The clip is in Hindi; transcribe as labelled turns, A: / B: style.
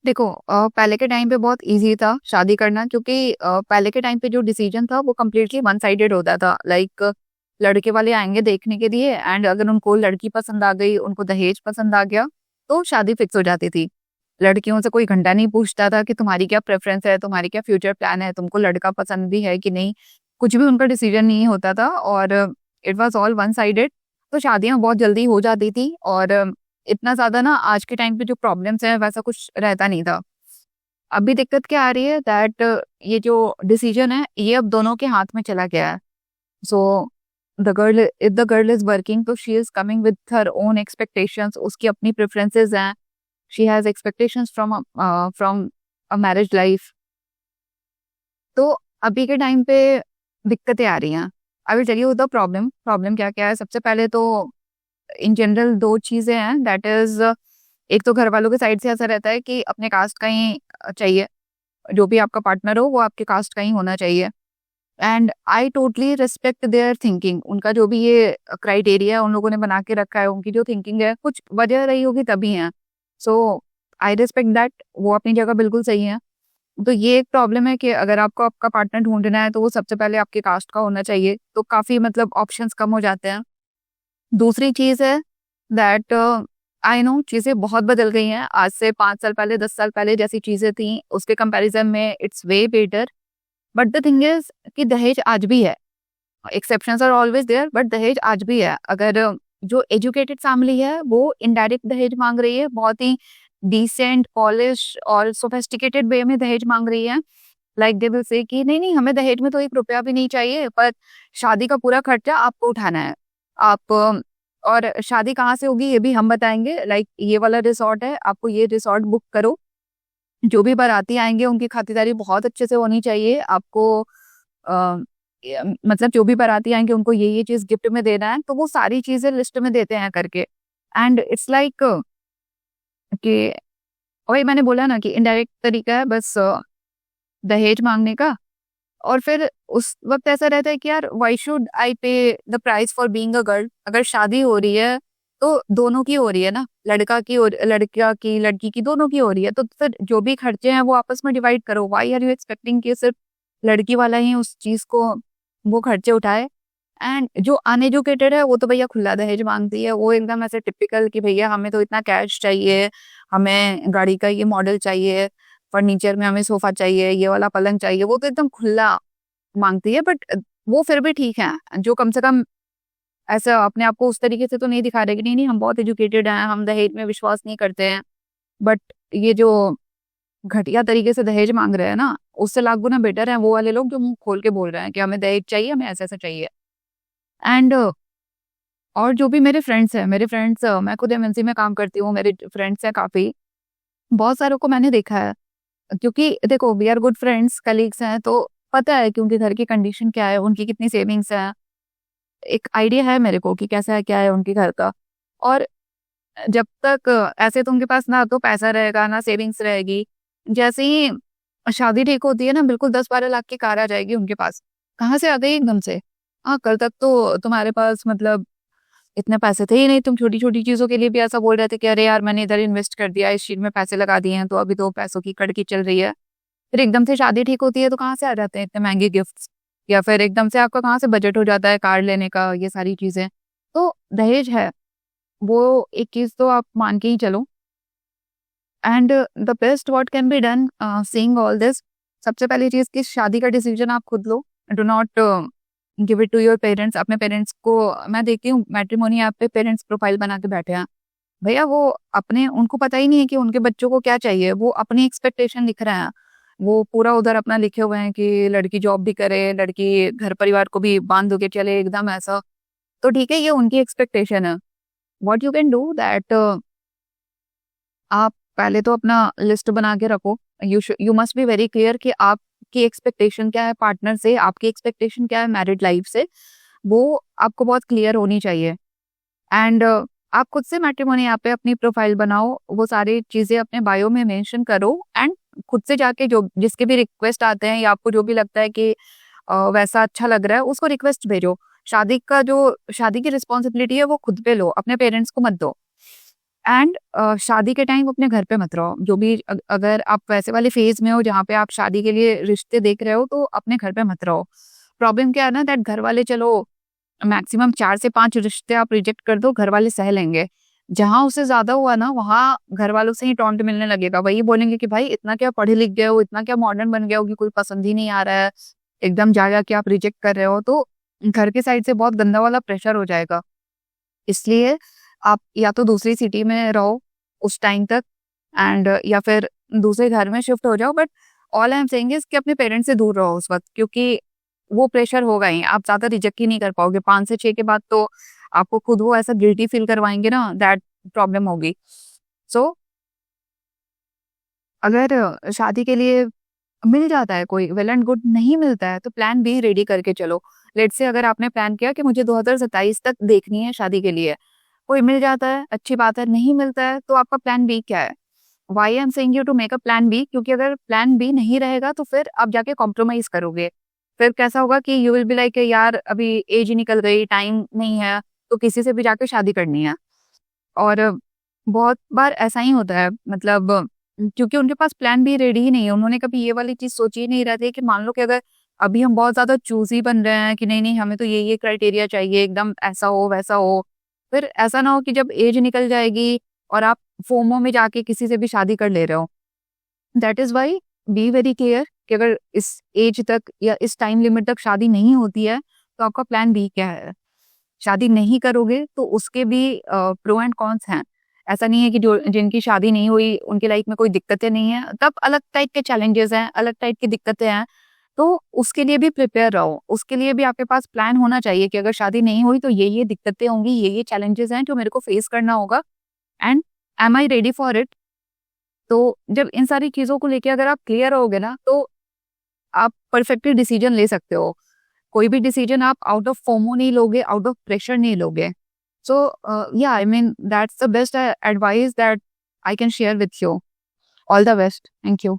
A: देखो पहले के टाइम पे बहुत इजी था शादी करना, क्योंकि पहले के टाइम पे जो डिसीजन था वो कम्प्लीटली वन साइडेड होता था। लाइक लड़के वाले आएंगे देखने के लिए, एंड अगर उनको लड़की पसंद आ गई, उनको दहेज पसंद आ गया, तो शादी फिक्स हो जाती थी। लड़कियों से कोई घंटा नहीं पूछता था कि तुम्हारी क्या प्रेफरेंस है, तुम्हारी क्या फ्यूचर प्लान है, तुमको लड़का पसंद भी है कि नहीं। कुछ भी उनका डिसीजन नहीं होता था, और it was all one sided. तो शादियां बहुत जल्दी हो जाती थी, और इतना ज्यादा ना आज के टाइम पे जो प्रॉब्लम्स है वैसा कुछ रहता नहीं था। अभी दिक्कत क्या आ रही है दैट ये जो डिसीजन है ये अब दोनों के हाथ में चला गया है। So the girl, if the girl is working, तो she is coming with her own expectations, उसकी अपनी प्रेफरेंसेस हैं। She has expectations from a marriage life. तो अभी के टाइम पे दिक्कतें आ रही हैं। I will tell you the problem. Problem क्या क्या है। सबसे पहले तो इन जनरल दो चीजें हैं, दैट इज एक तो घर वालों के साइड से ऐसा रहता है कि अपने कास्ट का ही चाहिए, जो भी आपका पार्टनर हो वो आपके कास्ट का ही होना चाहिए। And I totally respect there thinking. उनका जो भी ये क्राइटेरिया उन लोगों ने बना के रखा है, उनकी जो थिंकिंग है कुछ वजह रही होगी तभी है। सो आई रिस्पेक्ट दैट, वो अपनी जगह बिल्कुल सही है। तो ये एक प्रॉब्लम है कि अगर आपको आपका पार्टनर ढूंढना है तो वो सबसे पहले आपके कास्ट का होना चाहिए, तो काफी मतलब ऑप्शंस कम हो जाते हैं। दूसरी चीज है दैट आई नो चीजें बहुत बदल गई हैं। आज से 5 साल पहले, 10 साल पहले जैसी चीजें थी उसके कंपैरिजन में it's way better. But the thing is कि दहेज आज भी है। Exceptions are always there, but दहेज आज भी है। अगर जो एजुकेटेड फैमिली है वो इनडायरेक्ट दहेज मांग रही है, बहुत ही डिसेंट, पॉलिश और सोफेस्टिकेटेड वे में दहेज मांग रही है। लाइक दे विल से कि नहीं नहीं, हमें दहेज में तो 1 रुपया भी नहीं चाहिए, पर शादी का पूरा खर्चा आपको उठाना है। आप और शादी कहाँ से होगी ये भी हम बताएंगे। लाइक ये वाला रिसोर्ट है, आपको ये रिसोर्ट बुक करो। जो भी बाराती आएंगे उनकी खातिरदारी बहुत अच्छे से होनी चाहिए आपको। आ, मतलब जो भी बाराती आएंगे उनको ये चीज गिफ्ट में देना है, तो वो सारी चीजें लिस्ट में देते हैं करके। एंड इट्स लाइक कि वही मैंने बोला ना कि इनडायरेक्ट तरीका है बस दहेज मांगने का। और फिर उस वक्त ऐसा रहता है कि यार व्हाई शुड आई पे the price for being a girl. अगर शादी हो रही है तो दोनों की हो रही है ना, लड़का की और लड़का की, लड़की की, दोनों की हो रही है, तो फिर जो भी खर्चे हैं वो आपस में डिवाइड करो। व्हाई आर यू एक्सपेक्टिंग कि सिर्फ लड़की वाला ही उस चीज को वो खर्चे उठाए। एंड जो अनएजुकेटेड है वो तो भैया खुला दहेज मांगती है। वो एकदम ऐसे टिपिकल कि भैया हमें तो इतना कैश चाहिए, हमें गाड़ी का ये मॉडल चाहिए, फर्नीचर में हमें सोफा चाहिए, ये वाला पलंग चाहिए। वो तो एकदम खुला मांगती है। बट वो फिर भी ठीक है, जो कम से कम ऐसा अपने आप को उस तरीके से तो नहीं दिखा रहे कि नहीं नहीं हम बहुत एजुकेटेड हैं, हम दहेज में विश्वास नहीं करते हैं। बट ये जो घटिया तरीके से दहेज मांग रहे हैं ना, उससे लाख गुना बेटर है वो वाले लोग जो मुंह खोल के बोल रहे हैं कि हमें दहेज चाहिए, हमें ऐसा ऐसा चाहिए। एंड और जो भी मेरे फ्रेंड्स हैं, मेरे फ्रेंड्स, मैं खुद एमएनसी में काम करती हूँ, मेरे फ्रेंड्स हैं काफी, बहुत सारों को मैंने देखा है। क्योंकि देखो we are good friends, colleagues हैं, तो पता है कि उनके घर की कंडीशन क्या है, उनकी कितनी सेविंग्स है, एक आइडिया है मेरे को कि कैसा है क्या है उनके घर का। और जब तक ऐसे तो उनके पास ना तो पैसा रहेगा ना सेविंग्स रहेगी। जैसे ही शादी ठीक होती है ना, बिल्कुल 10-12 लाख की कार आ जाएगी उनके पास। कहाँ से आ गई एकदम से। हाँ, कल तक तो तुम्हारे पास मतलब इतने पैसे थे ही नहीं, तुम छोटी छोटी चीजों के लिए भी ऐसा बोल रहे थे कि अरे यार मैंने इधर इन्वेस्ट कर दिया, इस चीज में पैसे लगा दिए हैं, तो अभी तो पैसों की कड़की चल रही है। फिर एकदम से शादी ठीक होती है तो कहाँ से आ जाते हैं इतने महंगे गिफ्ट्स, या फिर एकदम से आपका कहाँ से बजट हो जाता है कार लेने का, ये सारी चीजें। तो दहेज है वो एक चीज तो आप मान के ही चलो। And the best what can be done seeing all this, सबसे पहली चीज कि शादी का डिसीजन आप खुद लो। Do not give it to your parents. अपने पेरेंट्स को मैं देखती हूँ मैट्रिमोनी ऐप पे पेरेंट्स प्रोफाइल बना के बैठे हैं। भैया वो अपने, उनको पता ही नहीं है कि उनके बच्चों को क्या चाहिए, वो अपनी एक्सपेक्टेशन लिख रहे हैं। वो पूरा उधर अपना लिखे हुए हैं कि लड़की जॉब भी करे, लड़की घर परिवार को भी बांध के चले, एकदम ऐसा। तो ठीक है, ये उनकी एक्सपेक्टेशन है। What you can do that, आप पहले तो अपना लिस्ट बना के रखो। You must be very clear कि आपकी एक्सपेक्टेशन क्या है पार्टनर से, आपकी एक्सपेक्टेशन क्या है मैरिड लाइफ से। वो आपको बहुत क्लियर होनी चाहिए। एंड आप खुद से मैट्रिमोनी ऐप पे अपनी प्रोफाइल बनाओ, वो सारी चीजें अपने बायो में मेंशन करो। एंड खुद से जाके जो जिसके भी रिक्वेस्ट आते हैं या आपको जो भी लगता है कि वैसा अच्छा लग रहा है, उसको रिक्वेस्ट भेजो। शादी की रिस्पॉन्सिबिलिटी है वो खुद पे लो, अपने पेरेंट्स को मत दो। एंड शादी के टाइम अपने घर पे मत रहो। जो भी अगर आप वैसे वाले फेज में हो जहाँ पे आप शादी के लिए रिश्ते देख रहे हो, तो अपने घर पे मत रहो। प्रॉब्लम क्या है ना, दैट घर वाले, चलो मैक्सिमम 4 से 5 रिश्ते आप रिजेक्ट कर दो, घर वाले सह लेंगे। जहाँ उससे ज़्यादा हुआ ना, वहाँ घर वालों से ही टॉन्ट मिलने लगेगा। वही बोलेंगे कि भाई इतना क्या पढ़े लिख गए हो, इतना क्या मॉडर्न बन गए हो कि कोई पसंद ही नहीं आ रहा है, एकदम जा के आप रिजेक्ट कर रहे हो। तो घर के साइड से बहुत गंदा वाला प्रेशर हो जाएगा। इसलिए आप या तो दूसरी सिटी में रहो उस टाइम तक, एंड या फिर दूसरे घर में शिफ्ट हो जाओ। But all I am saying is कि अपने पेरेंट्स से दूर रहो उस वक्त, क्योंकि वो प्रेशर होगा ही, आप ज्यादा रिजेक्ट ही नहीं कर पाओगे। 5 से 6 के बाद तो आपको खुद वो ऐसा गिल्टी फील करवाएंगे ना, दैट प्रॉब्लम होगी। सो अगर शादी के लिए मिल जाता है कोई वेल एंड गुड, नहीं मिलता है तो प्लान बी रेडी करके चलो। लेट्स से अगर आपने प्लान किया कि मुझे 2027 तक देखनी है शादी के लिए, कोई मिल जाता है अच्छी बात है, नहीं मिलता है तो आपका प्लान बी क्या है? Why I am saying you to make a plan B, क्योंकि अगर प्लान बी नहीं रहेगा तो फिर आप जाके कॉम्प्रोमाइज करोगे। फिर कैसा होगा कि यू विल बी लाइक यार अभी एज निकल गई, टाइम नहीं है, तो किसी से भी जाके शादी करनी है। और बहुत बार ऐसा ही होता है, मतलब क्योंकि उनके पास प्लान बी रेडी ही नहीं है। उन्होंने कभी ये वाली चीज सोची ही नहीं रहती है कि मान लो कि अगर अभी हम बहुत ज्यादा चूजी बन रहे हैं कि नहीं नहीं हमें तो ये क्राइटेरिया चाहिए, एकदम ऐसा हो वैसा हो, फिर ऐसा ना हो कि जब एज निकल जाएगी और आप फोमो में जाके किसी से भी शादी कर ले रहे हो। That is why be very clear कि अगर इस एज तक या इस टाइम लिमिट तक शादी नहीं होती है तो आपका प्लान बी क्या है। शादी नहीं करोगे तो उसके भी प्रो एंड कॉन्स हैं। ऐसा नहीं है कि जो जिनकी शादी नहीं हुई उनकी लाइफ में कोई दिक्कतें नहीं है, तब अलग टाइप के चैलेंजेस हैं, अलग टाइप की दिक्कतें हैं। तो उसके लिए भी प्रिपेयर रहो, उसके लिए भी आपके पास प्लान होना चाहिए कि अगर शादी नहीं हुई तो ये दिक्कतें होंगी, ये चैलेंजेस हैं जो मेरे को फेस करना होगा, and am I ready for it. तो जब इन सारी चीजों को लेके अगर आप क्लियर होगे ना, तो आप परफेक्टली डिसीजन ले सकते हो। कोई भी डिसीजन आप आउट ऑफ फोमो नहीं लोगे, आउट ऑफ प्रेशर नहीं लोगे। सो या I mean that's the best advice that I can share with you. All the best, thank you.